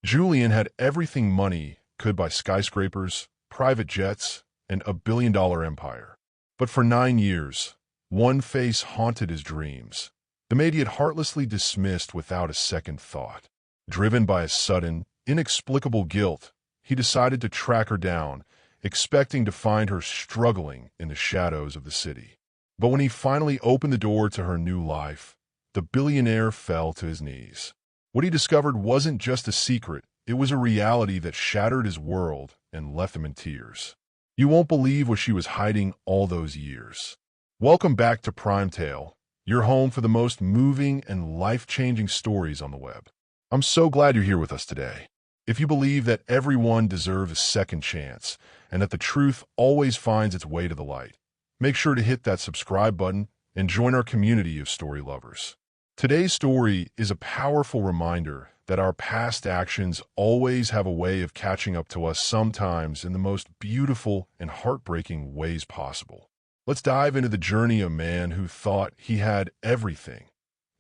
Julian had everything money could buy: skyscrapers, private jets, and a $1 billion empire. But for 9 years, one face haunted his dreams. The maid he had heartlessly dismissed without a second thought. Driven by a sudden, inexplicable guilt, he decided to track her down, expecting to find her struggling in the shadows of the city. But when he finally opened the door to her new life, the billionaire fell to his knees. What he discovered wasn't just a secret, it was a reality that shattered his world and left him in tears. You won't believe what she was hiding all those years. Welcome back to Prime Tale, your home for the most moving and life-changing stories on the web. I'm so glad you're here with us today. If you believe that everyone deserves a second chance and that the truth always finds its way to the light, make sure to hit that subscribe button and join our community of story lovers. Today's story is a powerful reminder that our past actions always have a way of catching up to us, sometimes in the most beautiful and heartbreaking ways possible. Let's dive into the journey of a man who thought he had everything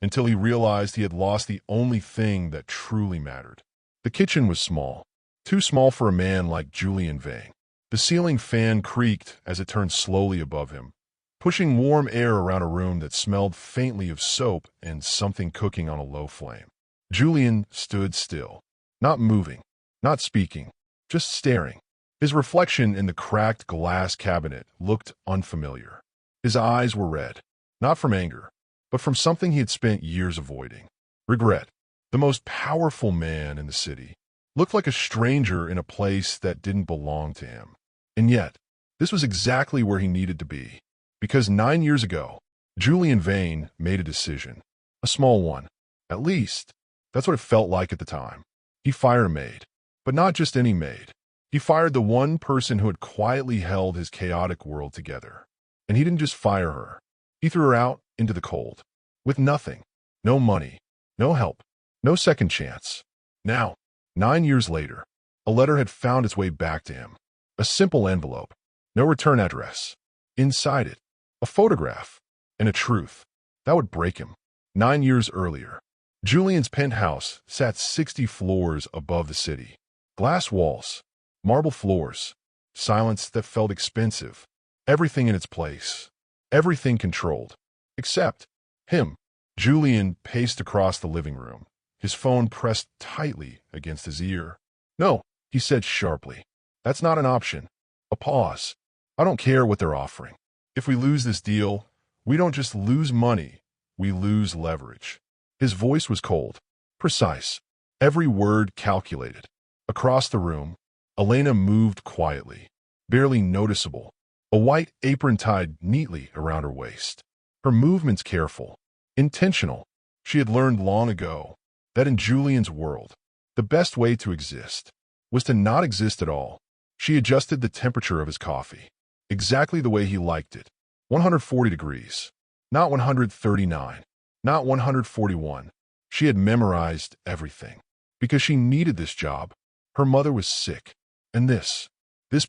until he realized he had lost the only thing that truly mattered. The kitchen was small, too small for a man like Julian Vane. The ceiling fan creaked as it turned slowly above him, pushing warm air around a room that smelled faintly of soap and something cooking on a low flame. Julian stood still, not moving, not speaking, just staring. His reflection in the cracked glass cabinet looked unfamiliar. His eyes were red, not from anger, but from something he had spent years avoiding: regret. The most powerful man in the city looked like a stranger in a place that didn't belong to him. And yet, this was exactly where he needed to be. Because 9 years ago, Julian Vane made a decision. A small one. At least, that's what it felt like at the time. He fired a maid. But not just any maid. He fired the one person who had quietly held his chaotic world together. And he didn't just fire her. He threw her out into the cold. With nothing. No money. No help. No second chance. Now, 9 years later, a letter had found its way back to him. A simple envelope. No return address. Inside it, a photograph, and a truth that would break him. 9 years earlier, Julian's penthouse sat 60 floors above the city. Glass walls, marble floors, silence that felt expensive. Everything in its place. Everything controlled. Except him. Julian paced across the living room, his phone pressed tightly against his ear. "No," he said sharply. "That's not an option." A pause. "I don't care what they're offering. If we lose this deal, we don't just lose money, we lose leverage." His voice was cold, precise, every word calculated. Across the room, Elena moved quietly, barely noticeable, a white apron tied neatly around her waist. Her movements careful, intentional. She had learned long ago that in Julian's world, the best way to exist was to not exist at all. She adjusted the temperature of his coffee, exactly the way he liked it. 140 degrees, not 139, not 141. She had memorized everything. Because she needed this job. Her mother was sick. And this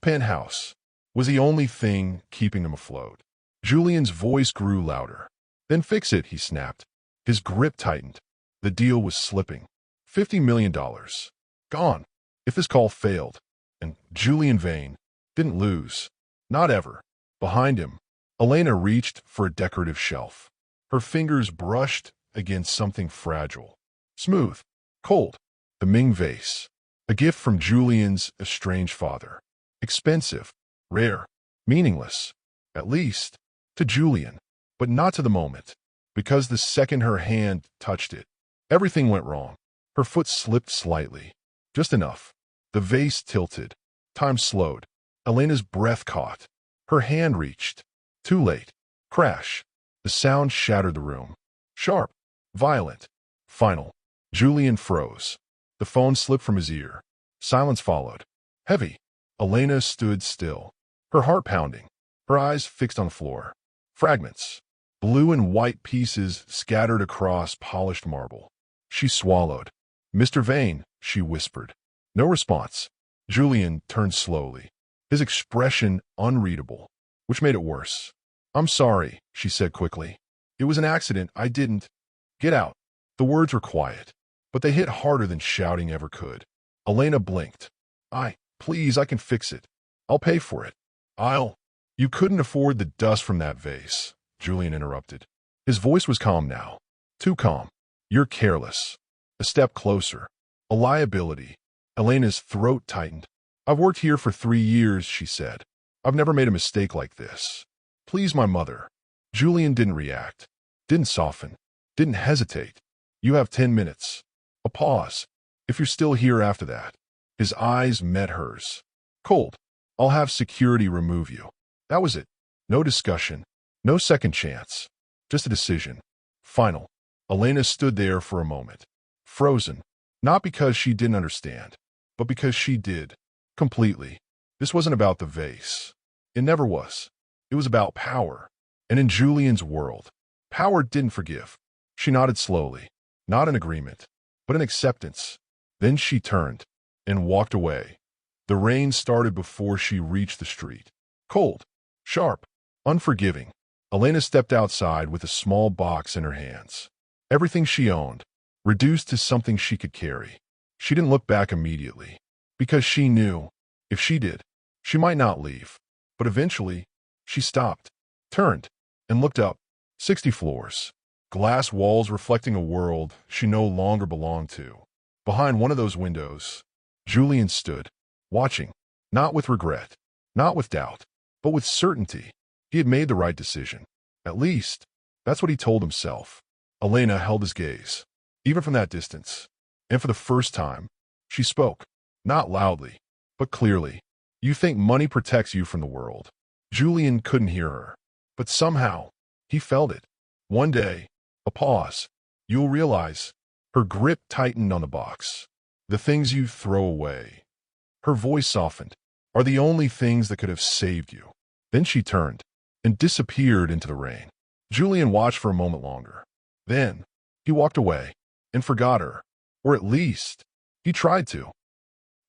penthouse, was the only thing keeping them afloat. Julian's voice grew louder. "Then fix it," he snapped. His grip tightened. The deal was slipping. $50 million. Gone. If this call failed. And Julian Vane didn't lose. Not ever. Behind him, Elena reached for a decorative shelf. Her fingers brushed against something fragile. Smooth. Cold. The Ming vase. A gift from Julian's estranged father. Expensive. Rare. Meaningless. At least, to Julian. But not to the moment. Because the second her hand touched it, everything went wrong. Her foot slipped slightly. Just enough. The vase tilted. Time slowed. Elena's breath caught. Her hand reached. Too late. Crash. The sound shattered the room. Sharp. Violent. Final. Julian froze. The phone slipped from his ear. Silence followed. Heavy. Elena stood still. Her heart pounding. Her eyes fixed on the floor. Fragments. Blue and white pieces scattered across polished marble. She swallowed. "Mr. Vane," she whispered. No response. Julian turned slowly, his expression unreadable, which made it worse. "I'm sorry," she said quickly. "It was an accident. I didn't." "Get out." The words were quiet, but they hit harder than shouting ever could. Elena blinked. Please, I can fix it. I'll pay for it. I'll. You couldn't afford the dust from that vase, Julian interrupted. His voice was calm now. Too calm. You're careless. A step closer. A liability. Elena's throat tightened. I've worked here for 3 years, she said. I've never made a mistake like this. Please, my mother. Julian didn't react. Didn't soften. Didn't hesitate. You have 10 minutes. A pause. If you're still here after that. His eyes met hers. Cold. I'll have security remove you. That was it. No discussion. No second chance. Just a decision. Final. Elena stood there for a moment. Frozen. Not because she didn't understand, but because she did. Completely. This wasn't about the vase. It never was. It was about power. And in Julian's world, power didn't forgive. She nodded slowly. Not in agreement, but in acceptance. Then she turned and walked away. The rain started before she reached the street. Cold, sharp, unforgiving. Elena stepped outside with a small box in her hands. Everything she owned, reduced to something she could carry. She didn't look back immediately, because she knew, if she did, she might not leave. But eventually, she stopped, turned, and looked up. 60 floors. Glass walls reflecting a world she no longer belonged to. Behind one of those windows, Julian stood, watching, not with regret, not with doubt, but with certainty. He had made the right decision. At least, that's what he told himself. Elena held his gaze, even from that distance. And for the first time, she spoke, not loudly, but clearly. You think money protects you from the world. Julian couldn't hear her, but somehow, he felt it. One day, a pause. You'll realize. Her grip tightened on the box. The things you throw away. Her voice softened. Are the only things that could have saved you. Then she turned and disappeared into the rain. Julian watched for a moment longer. Then, he walked away and forgot her. Or at least, he tried to.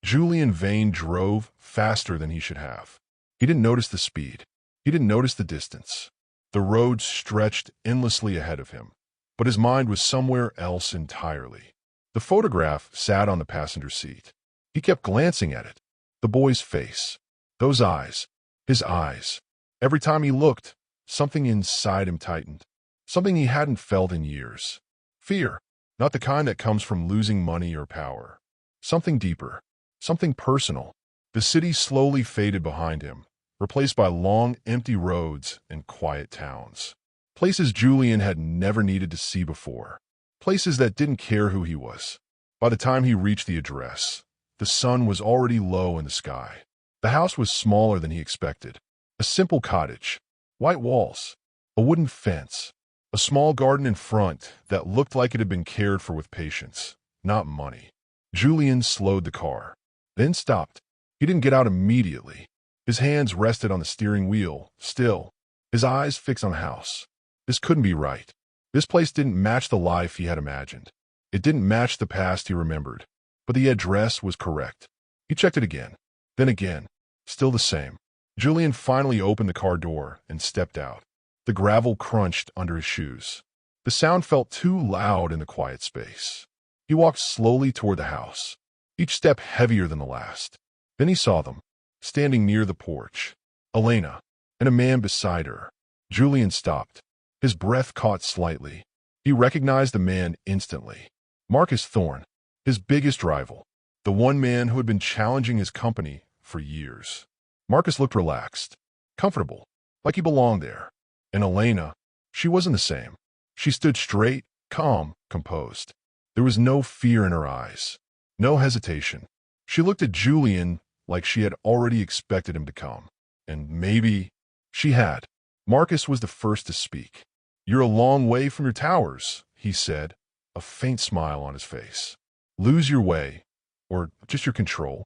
Julian Vane drove faster than he should have. He didn't notice the speed. He didn't notice the distance. The road stretched endlessly ahead of him, but his mind was somewhere else entirely. The photograph sat on the passenger seat. He kept glancing at it. The boy's face. Those eyes. His eyes. Every time he looked, something inside him tightened. Something he hadn't felt in years. Fear. Not the kind that comes from losing money or power. Something deeper. Something personal. The city slowly faded behind him, replaced by long, empty roads and quiet towns. Places Julian had never needed to see before. Places that didn't care who he was. By the time he reached the address, the sun was already low in the sky. The house was smaller than he expected. A simple cottage. White walls. A wooden fence. A small garden in front that looked like it had been cared for with patience, not money. Julian slowed the car, then stopped. He didn't get out immediately. His hands rested on the steering wheel, still, his eyes fixed on the house. This couldn't be right. This place didn't match the life he had imagined. It didn't match the past he remembered. But the address was correct. He checked it again, then again. Still the same. Julian finally opened the car door and stepped out. The gravel crunched under his shoes. The sound felt too loud in the quiet space. He walked slowly toward the house, each step heavier than the last. Then he saw them, standing near the porch. Elena, and a man beside her. Julian stopped. His breath caught slightly. He recognized the man instantly. Marcus Thorne, his biggest rival. The one man who had been challenging his company for years. Marcus looked relaxed, comfortable, like he belonged there. And Elena, she wasn't the same. She stood straight, calm, composed. There was no fear in her eyes, no hesitation. She looked at Julian like she had already expected him to come. And maybe she had. Marcus was the first to speak. You're a long way from your towers, he said, a faint smile on his face. Lose your way, or just your control.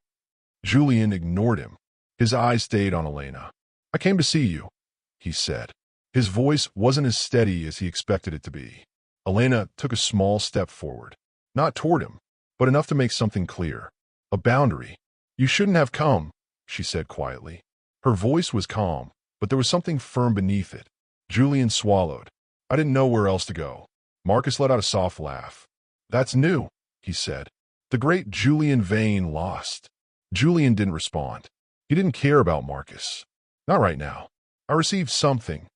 Julian ignored him. His eyes stayed on Elena. I came to see you, he said. His voice wasn't as steady as he expected it to be. Elena took a small step forward. Not toward him, but enough to make something clear. A boundary. You shouldn't have come, she said quietly. Her voice was calm, but there was something firm beneath it. Julian swallowed. I didn't know where else to go. Marcus let out a soft laugh. That's new, he said. The great Julian Vane lost. Julian didn't respond. He didn't care about Marcus. Not right now. I received something,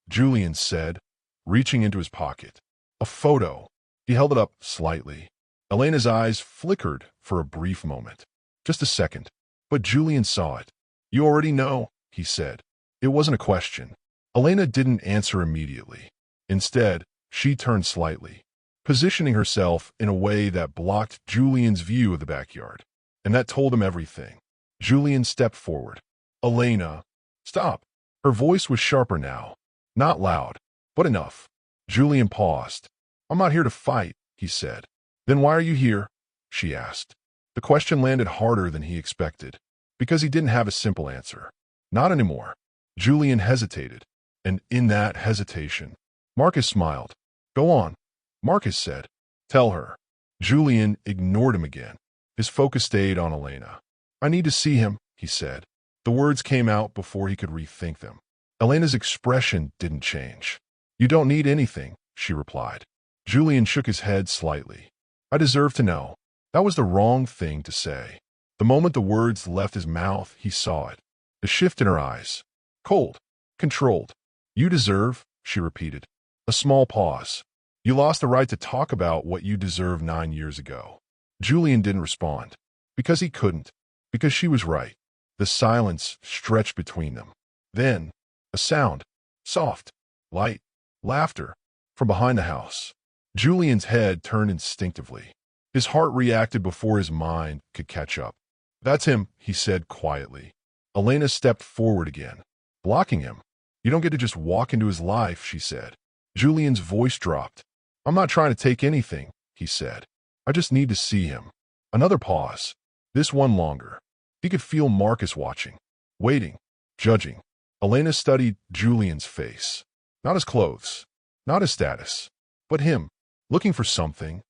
Julian said, reaching into his pocket. A photo. He held it up slightly. Elena's eyes flickered for a brief moment. Just a second. But Julian saw it. You already know, he said. It wasn't a question. Elena didn't answer immediately. Instead, she turned slightly, positioning herself in a way that blocked Julian's view of the backyard. And that told him everything. Julian stepped forward. Elena, stop. Her voice was sharper now. Not loud, but enough. Julian paused. I'm not here to fight, he said. Then why are you here? She asked. The question landed harder than he expected, because he didn't have a simple answer. Not anymore. Julian hesitated, and in that hesitation, Marcus smiled. Go on, Marcus said. Tell her. Julian ignored him again. His focus stayed on Elena. I need to see him, he said. The words came out before he could rethink them. Elena's expression didn't change. You don't need anything, she replied. Julian shook his head slightly. I deserve to know. That was the wrong thing to say. The moment the words left his mouth, he saw it. The shift in her eyes. Cold. Controlled. You deserve, she repeated. A small pause. You lost the right to talk about what you deserved 9 years ago. Julian didn't respond. Because he couldn't. Because she was right. The silence stretched between them. Then, a sound. Soft. Light. Laughter. From behind the house. Julian's head turned instinctively. His heart reacted before his mind could catch up. That's him, he said quietly. Elena stepped forward again, blocking him. You don't get to just walk into his life, she said. Julian's voice dropped. I'm not trying to take anything, he said. I just need to see him. Another pause. This one longer. He could feel Marcus watching, waiting, judging. Elena studied Julian's face. Not his clothes, not his status, but him, looking for something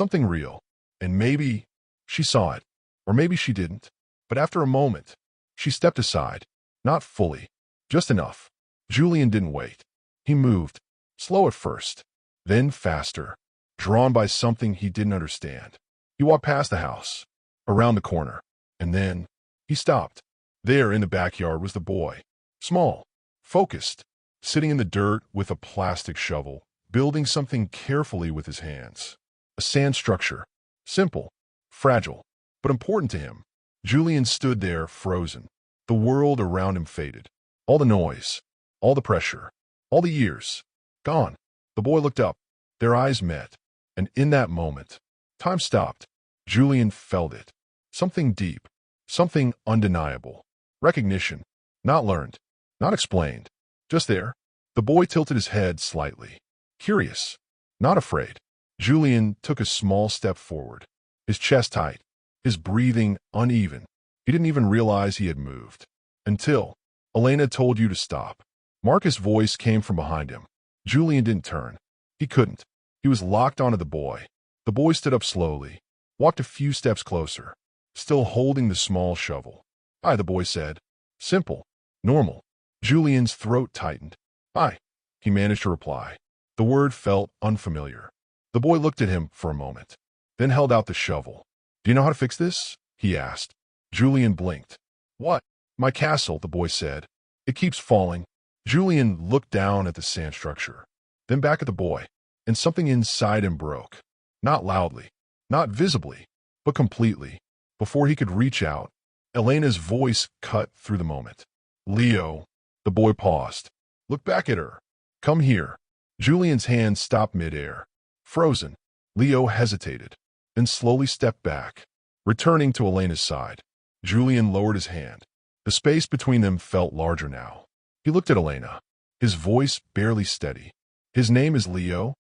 real. And maybe she saw it, or maybe she didn't. But after a moment, she stepped aside, not fully, just enough. Julian didn't wait. He moved, slow at first, then faster, drawn by something he didn't understand. He walked past the house, around the corner, and then he stopped. There in the backyard was the boy, small, focused, sitting in the dirt with a plastic shovel, building something carefully with his hands. A sand structure, simple, fragile, but important to him. Julian stood there frozen. The world around him faded. All the noise, all the pressure, all the years, gone. The boy looked up. Their eyes met. And in that moment, time stopped. Julian felt it. Something deep, something undeniable. Recognition, not learned, not explained, just there. The boy tilted his head slightly. Curious, not afraid. Julian took a small step forward, his chest tight, his breathing uneven. He didn't even realize he had moved. Until Elena told you to stop. Marcus' voice came from behind him. Julian didn't turn. He couldn't. He was locked onto the boy. The boy stood up slowly, walked a few steps closer, still holding the small shovel. Hi, the boy said. Simple, normal. Julian's throat tightened. Hi, he managed to reply. The word felt unfamiliar. The boy looked at him for a moment, then held out the shovel. Do you know how to fix this? He asked. Julian blinked. What? My castle, the boy said. It keeps falling. Julian looked down at the sand structure, then back at the boy, and something inside him broke. Not loudly, not visibly, but completely. Before he could reach out, Elena's voice cut through the moment. Leo. The boy paused. Look back at her. Come here. Julian's hand stopped midair. Frozen. Leo hesitated, then slowly stepped back, returning to Elena's side. Julian lowered his hand. The space between them felt larger now. He looked at Elena, his voice barely steady. His name is Leo?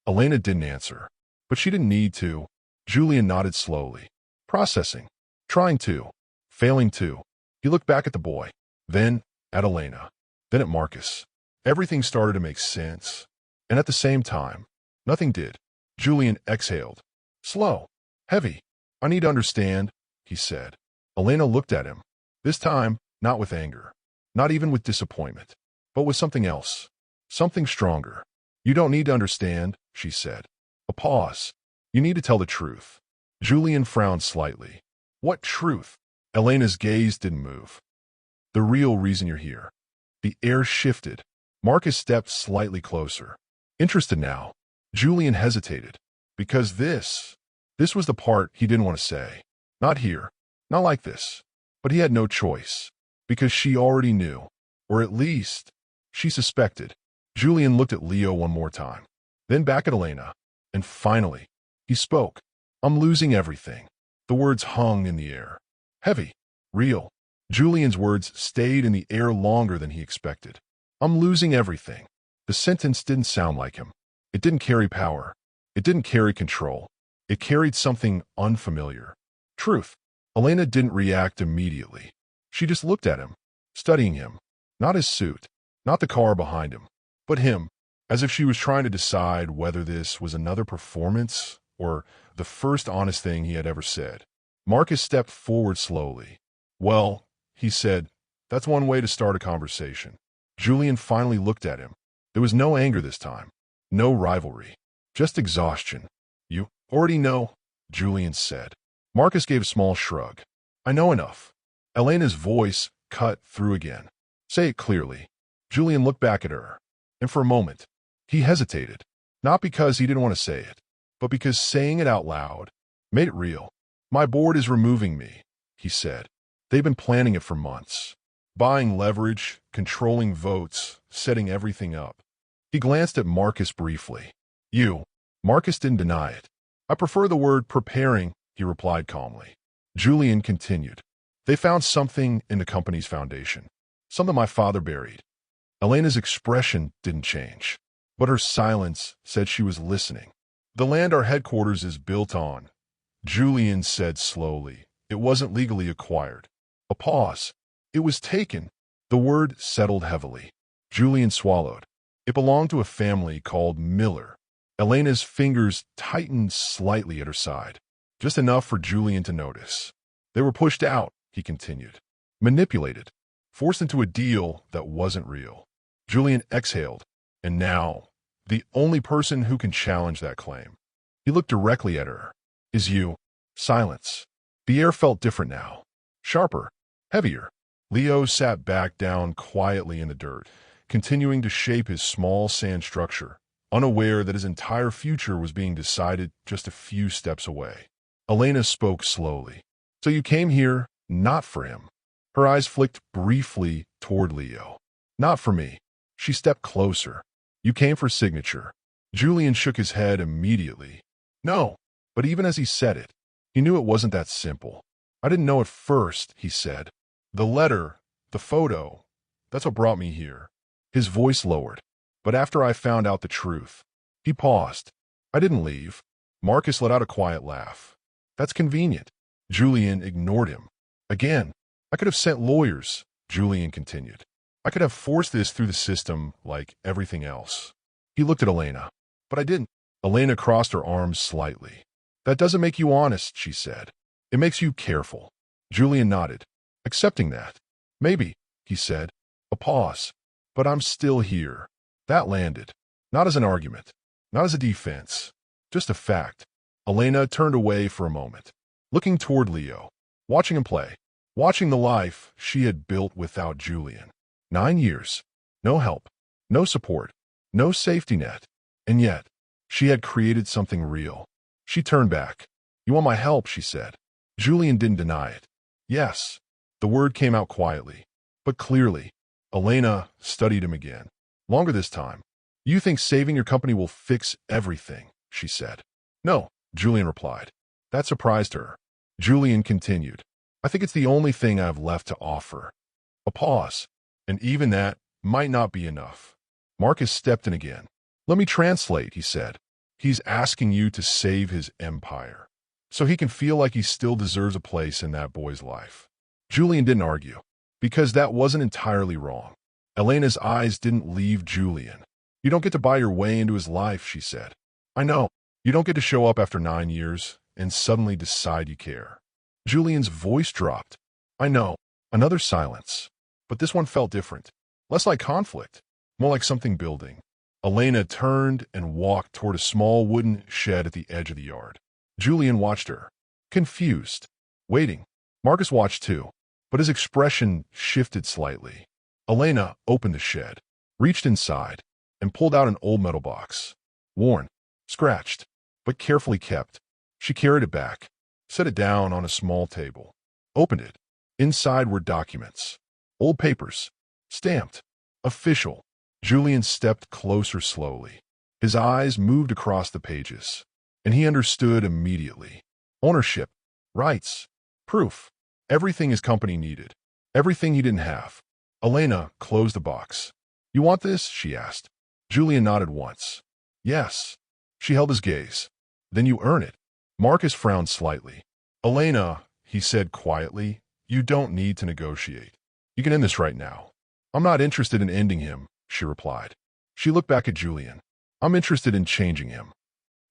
Elena didn't answer, but she didn't need to. Julian nodded slowly, processing, trying to, failing to. He looked back at the boy, then at Elena, then at Marcus. Everything started to make sense, and at the same time, nothing did. Julian exhaled. Slow, heavy. I need to understand, he said. Elena looked at him, this time not with anger, not even with disappointment, but with something else, something stronger. You don't need to understand, she said. A pause. You need to tell the truth. Julian frowned slightly. What truth? Elena's gaze didn't move. The real reason you're here. The air shifted. Marcus stepped slightly closer. Interested now. Julian hesitated. Because this was the part he didn't want to say. Not here. Not like this. But he had no choice. Because she already knew. Or at least, she suspected. Julian looked at Leo one more time. Then back at Elena. And finally, he spoke. I'm losing everything. The words hung in the air. Heavy. Real. Julian's words stayed in the air longer than he expected. I'm losing everything. The sentence didn't sound like him. It didn't carry power. It didn't carry control. It carried something unfamiliar. Truth. Elena didn't react immediately. She just looked at him, studying him. Not his suit, not the car behind him, but him, as if she was trying to decide whether this was another performance or the first honest thing he had ever said. Marcus stepped forward slowly. Well, he said, that's one way to start a conversation. Julian finally looked at him. There was no anger this time. No rivalry. Just exhaustion. You already know, Julian said. Marcus gave a small shrug. I know enough. Elena's voice cut through again. Say it clearly. Julian looked back at her. And for a moment, he hesitated. Not because he didn't want to say it, but because saying it out loud made it real. My board is removing me, he said. They've been planning it for months. Buying leverage, controlling votes, setting everything up. He glanced at Marcus briefly. You. Marcus didn't deny it. I prefer the word preparing, he replied calmly. Julian continued. They found something in the company's foundation. Something my father buried. Elena's expression didn't change, but her silence said she was listening. The land our headquarters is built on, Julian said slowly. It wasn't legally acquired. A pause. It was taken. The word settled heavily. Julian swallowed. It belonged to a family called Miller. Elena's fingers tightened slightly at her side, just enough for Julian to notice. They were pushed out, he continued. Manipulated. Forced into a deal that wasn't real. Julian exhaled. And now, the only person who can challenge that claim. He looked directly at her. Is you. Silence. The air felt different now. Sharper. Heavier. Leo sat back down quietly in the dirt, continuing to shape his small sand structure, unaware that his entire future was being decided just a few steps away. Elena spoke slowly. So you came here not for him. Her eyes flicked briefly toward Leo. Not for me. She stepped closer. You came for signature. Julian shook his head immediately. No. But even as he said it, he knew it wasn't that simple. I didn't know at first, he said. The letter, the photo, that's what brought me here. His voice lowered. But after I found out the truth, he paused. I didn't leave. Marcus let out a quiet laugh. That's convenient. Julian ignored him. Again, I could have sent lawyers, Julian continued. I could have forced this through the system like everything else. He looked at Elena. But I didn't. Elena crossed her arms slightly. That doesn't make you honest, she said. It makes you careful. Julian nodded, accepting that. Maybe, he said. A pause. But I'm still here. That landed. Not as an argument. Not as a defense. Just a fact. Elena turned away for a moment, looking toward Leo, watching him play, watching the life she had built without Julian. 9 years. No help. No support. No safety net. And yet, she had created something real. She turned back. You want my help, she said. Julian didn't deny it. Yes. The word came out quietly, but clearly. Elena studied him again. Longer this time. You think saving your company will fix everything, she said. No, Julian replied. That surprised her. Julian continued. I think it's the only thing I have left to offer. A pause. And even that might not be enough. Marcus stepped in again. Let me translate, he said. He's asking you to save his empire, so he can feel like he still deserves a place in that boy's life. Julian didn't argue, because that wasn't entirely wrong. Elena's eyes didn't leave Julian. You don't get to buy your way into his life, she said. I know. You don't get to show up after 9 years and suddenly decide you care. Julian's voice dropped. I know. Another silence. But this one felt different. Less like conflict, more like something building. Elena turned and walked toward a small wooden shed at the edge of the yard. Julian watched her. confused, waiting. Marcus watched too, but his expression shifted slightly. Elena opened the shed, reached inside, and pulled out an old metal box. Worn, scratched, but carefully kept. She carried it back, set it down on a small table, opened it. Inside were documents, old papers, stamped, official. Julian stepped closer slowly. His eyes moved across the pages, and he understood immediately. Ownership, rights, proof, everything his company needed, everything he didn't have. Elena closed the box. "You want this?" she asked. Julian nodded once. "Yes." She held his gaze. "Then you earn it." Marcus frowned slightly. "Elena," he said quietly, "you don't need to negotiate. You can end this right now." "I'm not interested in ending him," she replied. She looked back at Julian. "I'm interested in changing him."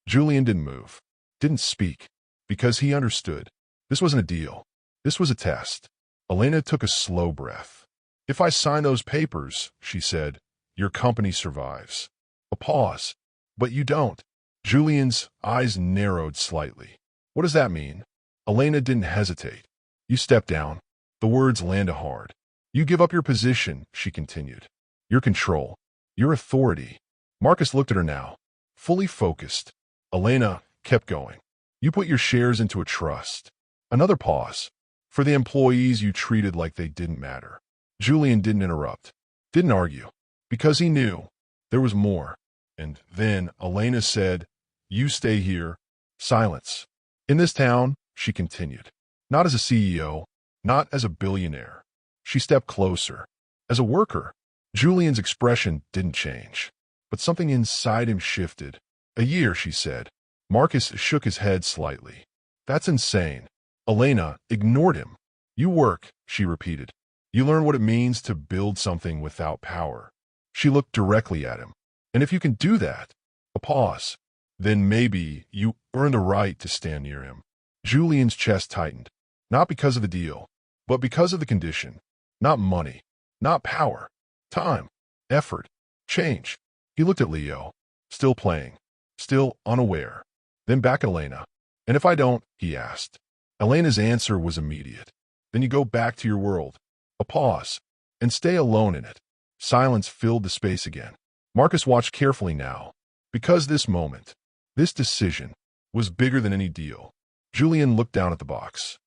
Julian didn't move, didn't speak, because he understood. This wasn't a deal. This was a test. Elena took a slow breath. "If I sign those papers," she said, "your company survives." A pause. "But you don't." Julian's eyes narrowed slightly. "What does that mean?" Elena didn't hesitate. "You step down." The words landed hard. "You give up your position," she continued. "Your control. Your authority." Marcus looked at her now, fully focused. Elena kept going. "You put your shares into a trust." Another pause. "For the employees you treated like they didn't matter." Julian didn't interrupt, didn't argue, because he knew there was more. And then Elena said, "You stay here." Silence. "In this town," she continued, "not as a CEO, not as a billionaire." She stepped closer. "As a worker." Julian's expression didn't change, but something inside him shifted. "A year," she said. Marcus shook his head slightly. "That's insane." Elena ignored him. "You work," she repeated. "You learn what it means to build something without power." She looked directly at him. "And if you can do that," a pause, "then maybe you earn the right to stand near him." Julian's chest tightened, not because of the deal, but because of the condition. Not money, not power, time, effort, change. He looked at Leo, still playing, still unaware, then back at Elena. "And if I don't?" he asked. Elena's answer was immediate. "Then you go back to your world." A pause, "and stay alone in it." Silence filled the space again. Marcus watched carefully now, because this moment, this decision, was bigger than any deal. Julian looked down at the box,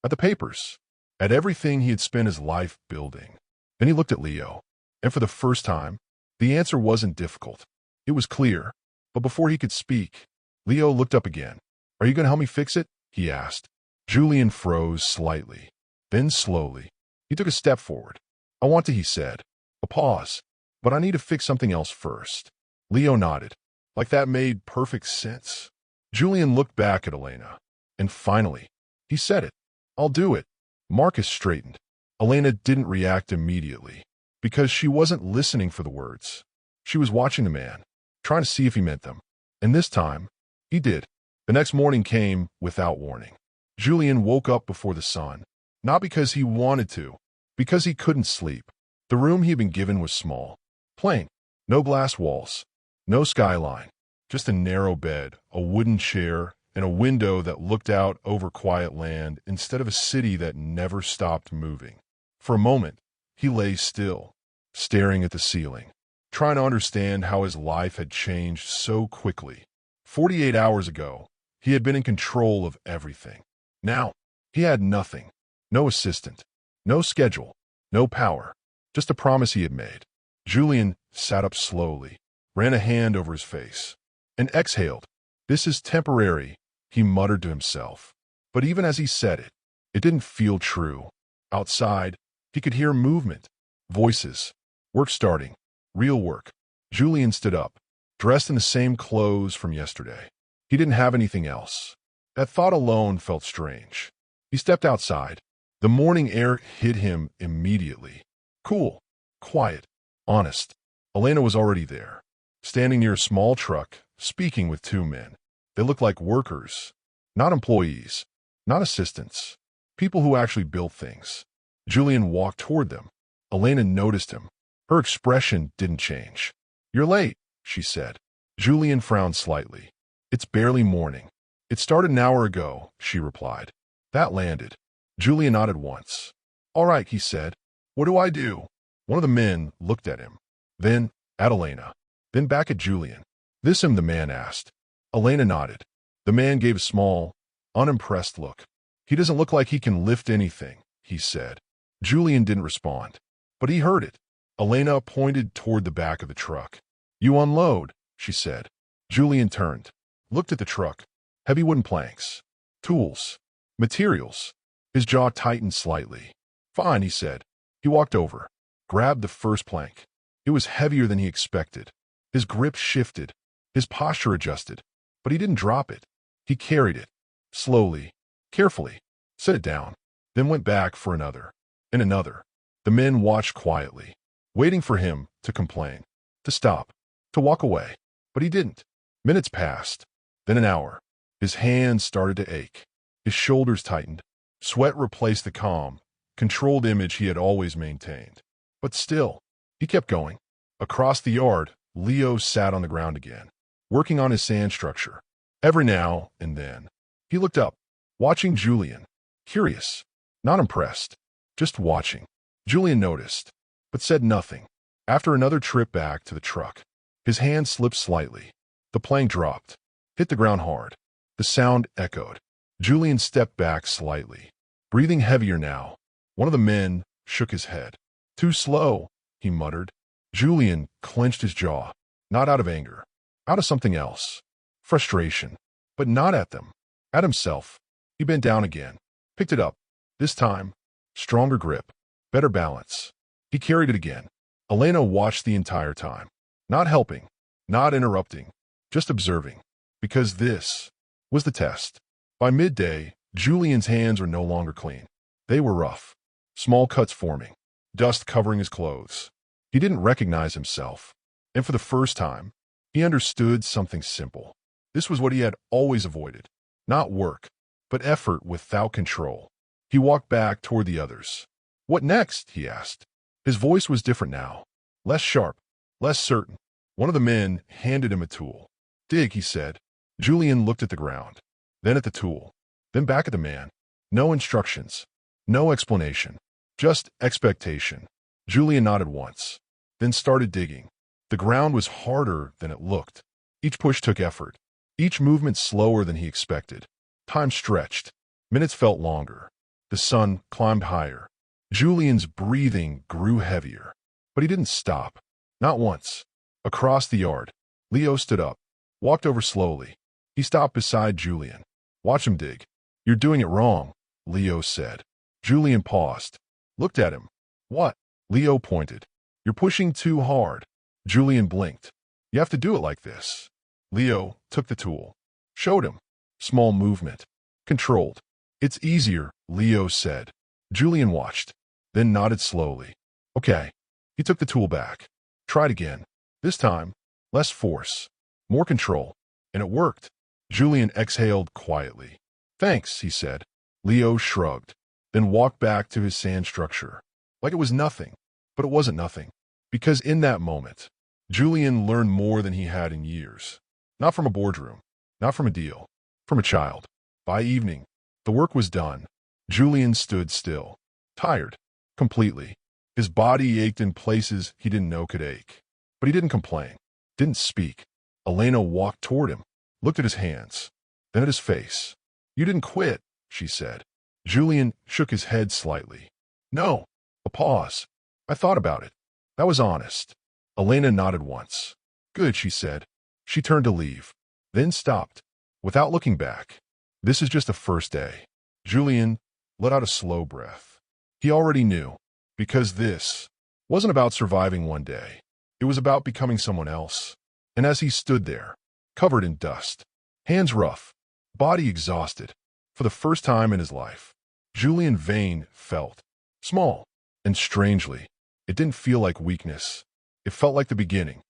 at the papers, at everything he had spent his life building. Then he looked at Leo, and for the first time, the answer wasn't difficult. It was clear, but before he could speak, Leo looked up again. "Are you going to help me fix it?" he asked. Julian froze slightly, then slowly. He took a step forward. "I want to," he said. A pause. "But I need to fix something else first." Leo nodded, like that made perfect sense. Julian looked back at Elena, and finally, he said it. "I'll do it." Marcus straightened. Elena didn't react immediately, because she wasn't listening for the words. She was watching the man, trying to see if he meant them. And this time, he did. The next morning came without warning. Julian woke up before the sun, not because he wanted to, because he couldn't sleep. The room he had been given was small, plain, no glass walls, no skyline, just a narrow bed, a wooden chair, and a window that looked out over quiet land instead of a city that never stopped moving. For a moment, he lay still, staring at the ceiling, trying to understand how his life had changed so quickly. 48 hours ago, he had been in control of everything. Now, he had nothing. No assistant, no schedule, no power, just a promise he had made. Julian sat up slowly, ran a hand over his face, and exhaled. "This is temporary," he muttered to himself. But even as he said it, it didn't feel true. Outside, he could hear movement, voices, work starting, real work. Julian stood up, dressed in the same clothes from yesterday. He didn't have anything else. That thought alone felt strange. He stepped outside. The morning air hit him immediately. Cool, quiet, honest. Elena was already there, standing near a small truck, speaking with two men. They looked like workers, not employees, not assistants, people who actually built things. Julian walked toward them. Elena noticed him. Her expression didn't change. "You're late," she said. Julian frowned slightly. "It's barely morning." It started an hour ago, she replied. That landed. Julian nodded once. All right, he said. What do I do? One of the men looked at him, then at Elena, then back at Julian. This him, the man asked. Elena nodded. The man gave a small, unimpressed look. He doesn't look like he can lift anything, he said. Julian didn't respond, but he heard it. Elena pointed toward the back of the truck. You unload, she said. Julian turned, looked at the truck. Heavy wooden planks, tools, materials. His jaw tightened slightly. Fine, he said. He walked over, grabbed the first plank. It was heavier than he expected. His grip shifted, his posture adjusted, but he didn't drop it. He carried it, slowly, carefully, set it down, then went back for another, and another. The men watched quietly, waiting for him to complain, to stop, to walk away. But he didn't. Minutes passed, then an hour. His hands started to ache. His shoulders tightened. Sweat replaced the calm, controlled image he had always maintained. But still, he kept going. Across the yard, Leo sat on the ground again, working on his sand structure. Every now and then, he looked up, watching Julian. Curious, not impressed, just watching. Julian noticed, but said nothing. After another trip back to the truck, his hand slipped slightly. The plank dropped, hit the ground hard. The sound echoed. Julian stepped back slightly, breathing heavier now. One of the men shook his head. Too slow, he muttered. Julian clenched his jaw, not out of anger, out of something else. Frustration, but not at them, at himself. He bent down again, picked it up. This time, stronger grip, better balance. He carried it again. Elena watched the entire time, not helping, not interrupting, just observing, because this was the test. By midday, Julian's hands were no longer clean. They were rough, small cuts forming, dust covering his clothes. He didn't recognize himself, and for the first time, he understood something simple. This was what he had always avoided. Not work, but effort without control. He walked back toward the others. What next? He asked. His voice was different now, less sharp, less certain. One of the men handed him a tool. Dig, he said. Julian looked at the ground, then at the tool, then back at the man. No instructions, no explanation, just expectation. Julian nodded once, then started digging. The ground was harder than it looked. Each push took effort, each movement slower than he expected. Time stretched. Minutes felt longer. The sun climbed higher. Julian's breathing grew heavier, but he didn't stop. Not once. Across the yard, Leo stood up, walked over slowly. He stopped beside Julian. Watch him dig. You're doing it wrong, Leo said. Julian paused, looked at him. What? Leo pointed. You're pushing too hard. Julian blinked. You have to do it like this. Leo took the tool, showed him. Small movement. Controlled. It's easier, Leo said. Julian watched, then nodded slowly. Okay. He took the tool back. Tried again. This time, less force, more control. And it worked. Julian exhaled quietly. Thanks, he said. Leo shrugged, then walked back to his sand structure. Like it was nothing, but it wasn't nothing. Because in that moment, Julian learned more than he had in years. Not from a boardroom, not from a deal, from a child. By evening, the work was done. Julian stood still, tired, completely. His body ached in places he didn't know could ache. But he didn't complain, didn't speak. Elena walked toward him, looked at his hands, then at his face. You didn't quit, she said. Julian shook his head slightly. No. A pause. I thought about it. That was honest. Elena nodded once. Good, she said. She turned to leave, then stopped, without looking back. This is just the first day. Julian let out a slow breath. He already knew, because this wasn't about surviving one day. It was about becoming someone else. And as he stood there, covered in dust, hands rough, body exhausted, for the first time in his life, Julian Vane felt small. And strangely, it didn't feel like weakness. It felt like the beginning.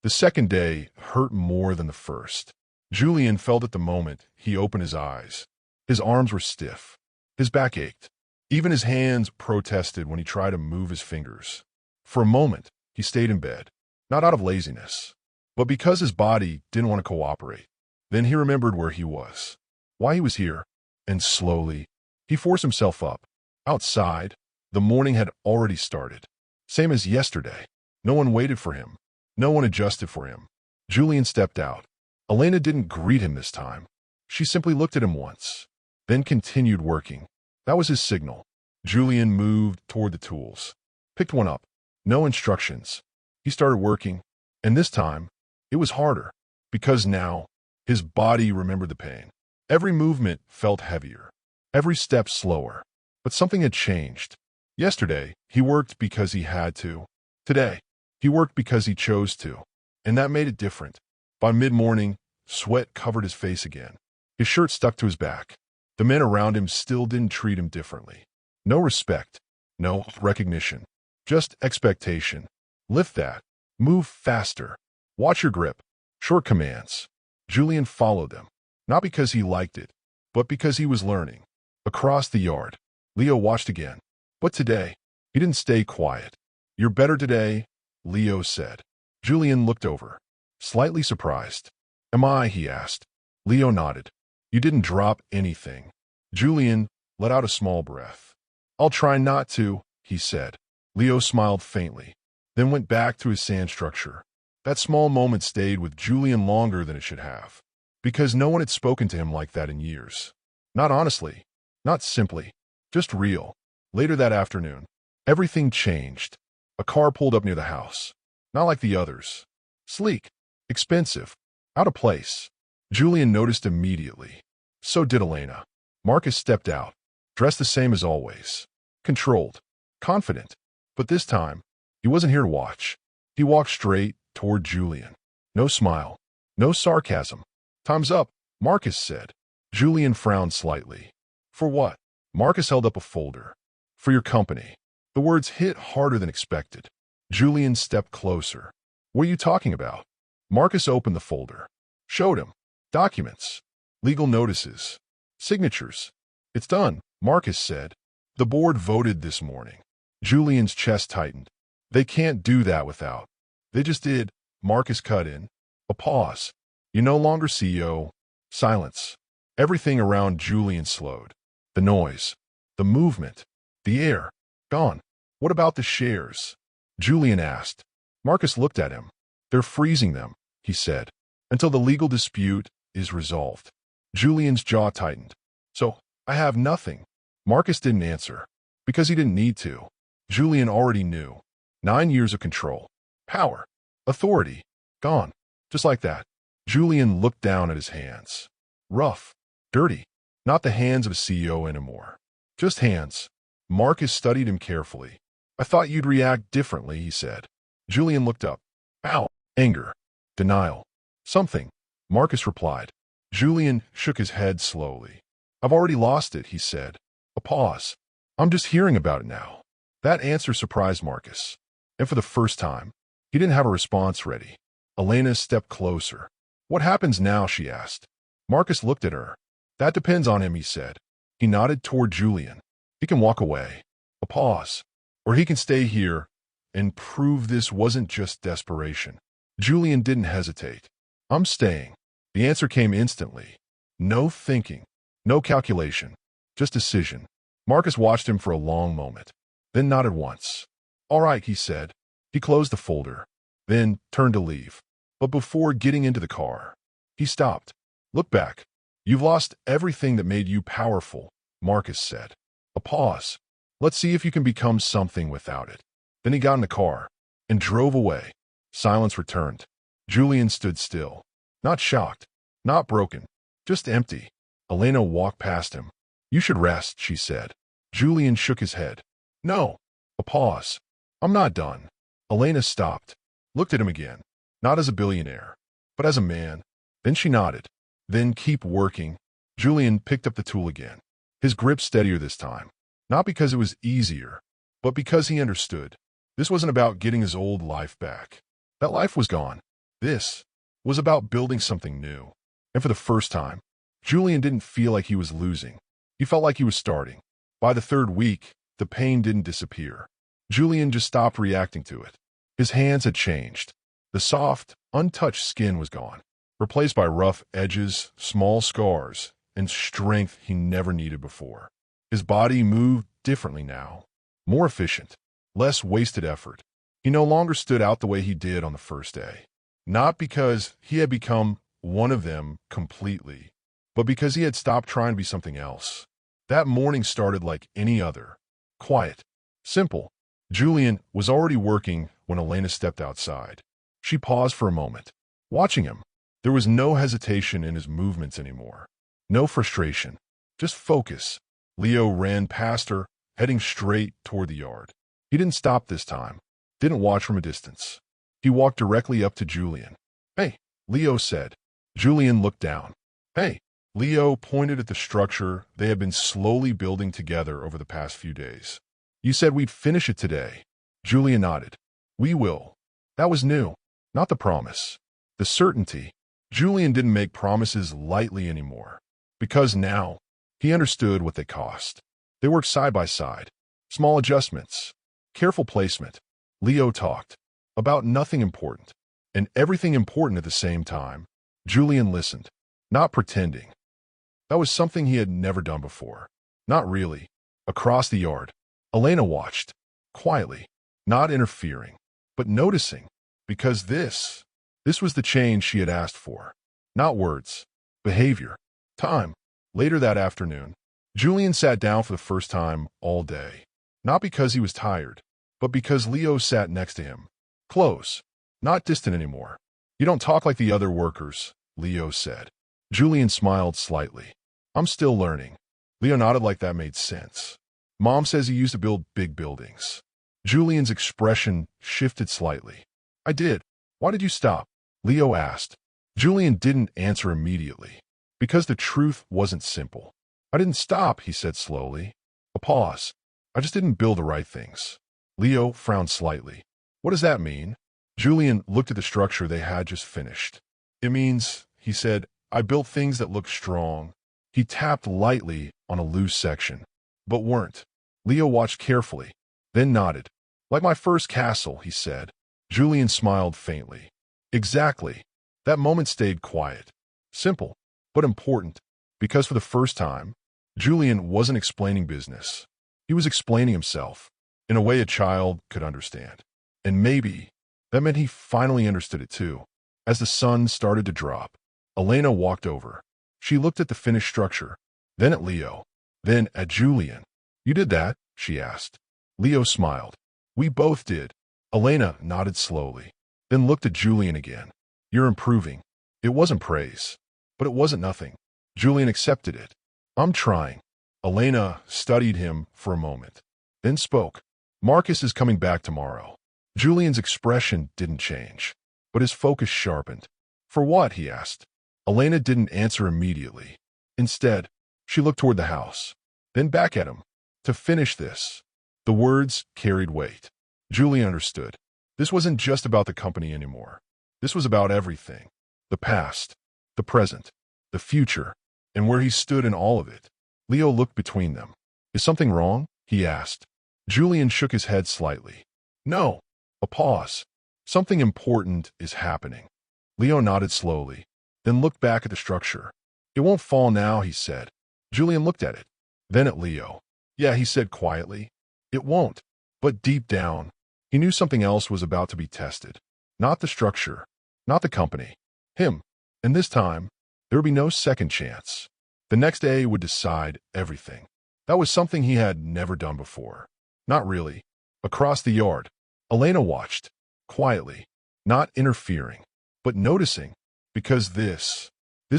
The second day hurt more than the first. Julian felt at the moment he opened his eyes. His arms were stiff. His back ached. Even his hands protested when he tried to move his fingers. For a moment, he stayed in bed, not out of laziness, but because his body didn't want to cooperate. Then he remembered where he was. why he was here, and slowly, he forced himself up. Outside, the morning had already started. Same as yesterday. No one waited for him. No one adjusted for him. Julian stepped out. Elena didn't greet him this time. She simply looked at him once, then continued working. That was his signal. Julian moved toward the tools, picked one up. No instructions. He started working, and this time, it was harder, because now, his body remembered the pain. Every movement felt heavier, every step slower. But something had changed. Yesterday, he worked because he had to. Today, he worked because he chose to. And that made it different. By mid-morning, sweat covered his face again. His shirt stuck to his back. The men around him still didn't treat him differently. No respect, no recognition, just expectation. Lift that. Move faster. Watch your grip. Short commands. Julian followed them, not because he liked it, but because he was learning. Across the yard, Leo watched again. But today, he didn't stay quiet. "You're better today," Leo said. Julian looked over, slightly surprised. "Am I?" he asked. Leo nodded. "You didn't drop anything." Julian let out a small breath. "I'll try not to," he said. Leo smiled faintly, then went back to his sand structure. That small moment stayed with Julian longer than it should have, because no one had spoken to him like that in years. Not honestly, not simply, just real. Later that afternoon, everything changed. A car pulled up near the house. Not like the others. Sleek, expensive, out of place. Julian noticed immediately. So did Elena. Marcus stepped out, dressed the same as always. Controlled, confident. But this time, he wasn't here to watch. He walked straight toward Julian. No smile, no sarcasm. "Time's up," Marcus said. Julian frowned slightly. "For what?" Marcus held up a folder. "For your company." The words hit harder than expected. Julian stepped closer. "What are you talking about?" Marcus opened the folder. Showed him. Documents. Legal notices. Signatures. "It's done," Marcus said. "The board voted this morning." Julian's chest tightened. "They can't do that without." "They just did," Marcus cut in. A pause. "You're no longer CEO." Silence. Everything around Julian slowed. The noise. The movement. The air. Gone. "What about the shares?" Julian asked. Marcus looked at him. "They're freezing them," he said, "until the legal dispute is resolved." Julian's jaw tightened. "So, I have nothing." Marcus didn't answer, because he didn't need to. Julian already knew. 9 years of control. Power. Authority. Gone. Just like that. Julian looked down at his hands. Rough. Dirty. Not the hands of a CEO anymore. Just hands. Marcus studied him carefully. "I thought you'd react differently," he said. Julian looked up. "Ow." Anger. Denial. "Something," Marcus replied. Julian shook his head slowly. "I've already lost it," he said. A pause. "I'm just hearing about it now." That answer surprised Marcus. And for the first time, he didn't have a response ready. Elena stepped closer. "What happens now?" she asked. Marcus looked at her. "That depends on him," he said. He nodded toward Julian. "He can walk away." A pause. "Or he can stay here and prove this wasn't just desperation." Julian didn't hesitate. "I'm staying." The answer came instantly. No thinking, no calculation, just decision. Marcus watched him for a long moment, then nodded once. "All right," he said. He closed the folder, then turned to leave. But before getting into the car, he stopped. "Look back. You've lost everything that made you powerful," Marcus said. A pause. "Let's see if you can become something without it." Then he got in the car and drove away. Silence returned. Julian stood still. Not shocked, not broken, just empty. Elena walked past him. "You should rest," she said. Julian shook his head. "No." A pause. "I'm not done." Elena stopped, looked at him again, not as a billionaire, but as a man. Then she nodded. "Then keep working." Julian picked up the tool again, his grip steadier this time. Not because it was easier, but because he understood. This wasn't about getting his old life back. That life was gone. This was about building something new. And for the first time, Julian didn't feel like he was losing. He felt like he was starting. By the third week, the pain didn't disappear. Julian just stopped reacting to it. His hands had changed. The soft, untouched skin was gone, replaced by rough edges, small scars, and strength he never needed before. His body moved differently now, more efficient, less wasted effort. He no longer stood out the way he did on the first day. Not because he had become one of them completely, but because he had stopped trying to be something else. That morning started like any other. Quiet. Simple. Julian was already working when Elena stepped outside. She paused for a moment, watching him. There was no hesitation in his movements anymore. No frustration. Just focus. Leo ran past her, heading straight toward the yard. He didn't stop this time. Didn't watch from a distance. He walked directly up to Julian. "Hey," Leo said. Julian looked down. "Hey." Leo pointed at the structure they had been slowly building together over the past few days. "You said we'd finish it today." Julian nodded. "We will." That was new. Not the promise. The certainty. Julian didn't make promises lightly anymore. Because now, he understood what they cost. They worked side by side. Small adjustments. Careful placement. Leo talked. About nothing important. And everything important at the same time. Julian listened. Not pretending. That was something he had never done before. Not really. Across the yard, Elena watched. Quietly. Not interfering. But noticing. Because this was the change she had asked for. Not words. Behavior. Time. Later that afternoon, Julian sat down for the first time all day. Not because he was tired, but because Leo sat next to him. Close. Not distant anymore. "You don't talk like the other workers," Leo said. Julian smiled slightly. "I'm still learning." Leo nodded like that made sense. "Mom says he used to build big buildings." Julian's expression shifted slightly. "I did. Why did you stop?" Leo asked. Julian didn't answer immediately. Because the truth wasn't simple. "I didn't stop," he said slowly. A pause. "I just didn't build the right things." Leo frowned slightly. "What does that mean?" Julian looked at the structure they had just finished. "It means," he said, "I built things that looked strong." He tapped lightly on a loose section. "But weren't." Leo watched carefully, then nodded. "Like my first castle," he said. Julian smiled faintly. "Exactly." That moment stayed quiet. Simple, but important, because for the first time, Julian wasn't explaining business. He was explaining himself, in a way a child could understand. And maybe that meant he finally understood it too. As the sun started to drop, Elena walked over. She looked at the finished structure, then at Leo, then at Julian. "You did that?" she asked. Leo smiled. "We both did." Elena nodded slowly, then looked at Julian again. "You're improving." It wasn't praise, but it wasn't nothing. Julian accepted it. "I'm trying." Elena studied him for a moment, then spoke. "Marcus is coming back tomorrow." Julian's expression didn't change, but his focus sharpened. "For what?" he asked. Elena didn't answer immediately. Instead, she looked toward the house, then back at him. "To finish this." The words carried weight. Julian understood. This wasn't just about the company anymore. This was about everything. The past, the present, the future, and where he stood in all of it. Leo looked between them. "Is something wrong?" he asked. Julian shook his head slightly. "No." A pause. "Something important is happening." Leo nodded slowly, then looked back at the structure. "It won't fall now," he said. Julian looked at it, then at Leo. "Yeah," he said quietly. "It won't." But deep down, he knew something else was about to be tested. Not the structure, not the company. Him. And this time, there would be no second chance. The next day would decide everything. That was something he had never done before. Not really. Across the yard, Elena watched, quietly, not interfering, but noticing, because this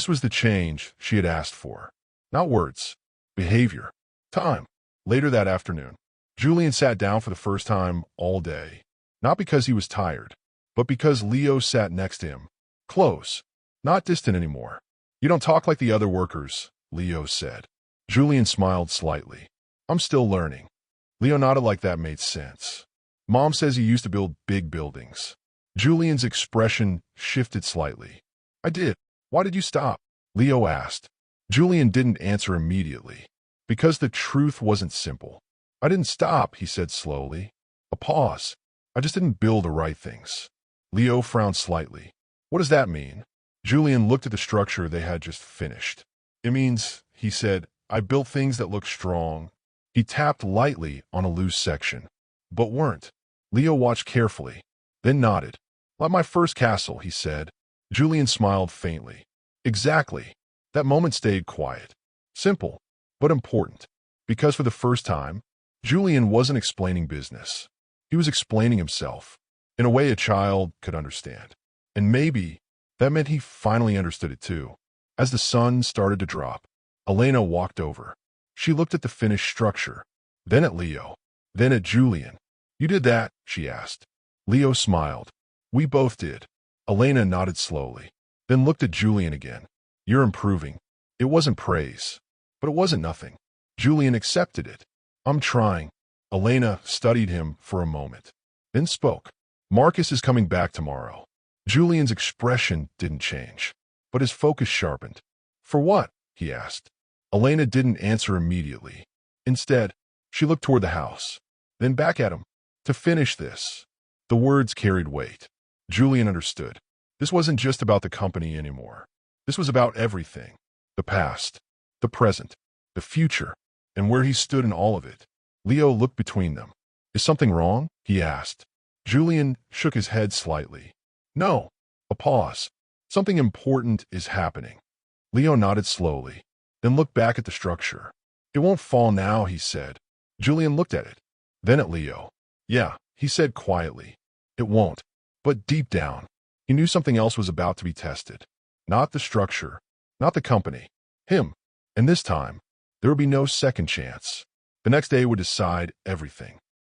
was the change she had asked for. Not words, behavior, time. Later that afternoon, Julian sat down for the first time all day, not because he was tired, but because Leo sat next to him, close, not distant anymore. "You don't talk like the other workers," Leo said. Julian smiled slightly. "I'm still learning." Leo nodded like that made sense. "Mom says he used to build big buildings." Julian's expression shifted slightly. "I did. Why did you stop?" Leo asked. Julian didn't answer immediately, because the truth wasn't simple. "I didn't stop," he said slowly. A pause. "I just didn't build the right things." Leo frowned slightly. "What does that mean?" Julian looked at the structure they had just finished. It means, he said, I built things that look strong. He tapped lightly on a loose section. But weren't. Leo watched carefully, then nodded. Like my first castle, he said. Julian smiled faintly. Exactly. That moment stayed quiet. Simple, but important. Because for the first time, Julian wasn't explaining business. He was explaining himself, in a way a child could understand. And maybe that meant he finally understood it too. As the sun started to drop, Elena walked over. She looked at the finished structure, then at Leo, then at Julian. You did that? She asked. Leo smiled. We both did. Elena nodded slowly, then looked at Julian again. You're improving. It wasn't praise, but it wasn't nothing. Julian accepted it. I'm trying. Elena studied him for a moment, then spoke. Marcus is coming back tomorrow. Julian's expression didn't change, but his focus sharpened. For what? He asked. Elena didn't answer immediately. Instead, she looked toward the house, then back at him. To finish this. The words carried weight. Julian understood. This wasn't just about the company anymore. This was about everything. The past, the present, the future, and where he stood in all of it. Leo looked between them. Is something wrong? He asked. Julian shook his head slightly. No. A pause. Something important is happening. Leo nodded slowly, then looked back at the structure. It won't fall now, he said. Julian looked at it, then at Leo. Yeah, he said quietly. It won't. But deep down, he knew something else was about to be tested. Not the structure, not the company, him. And this time, there would be no second chance. The next day would decide everything.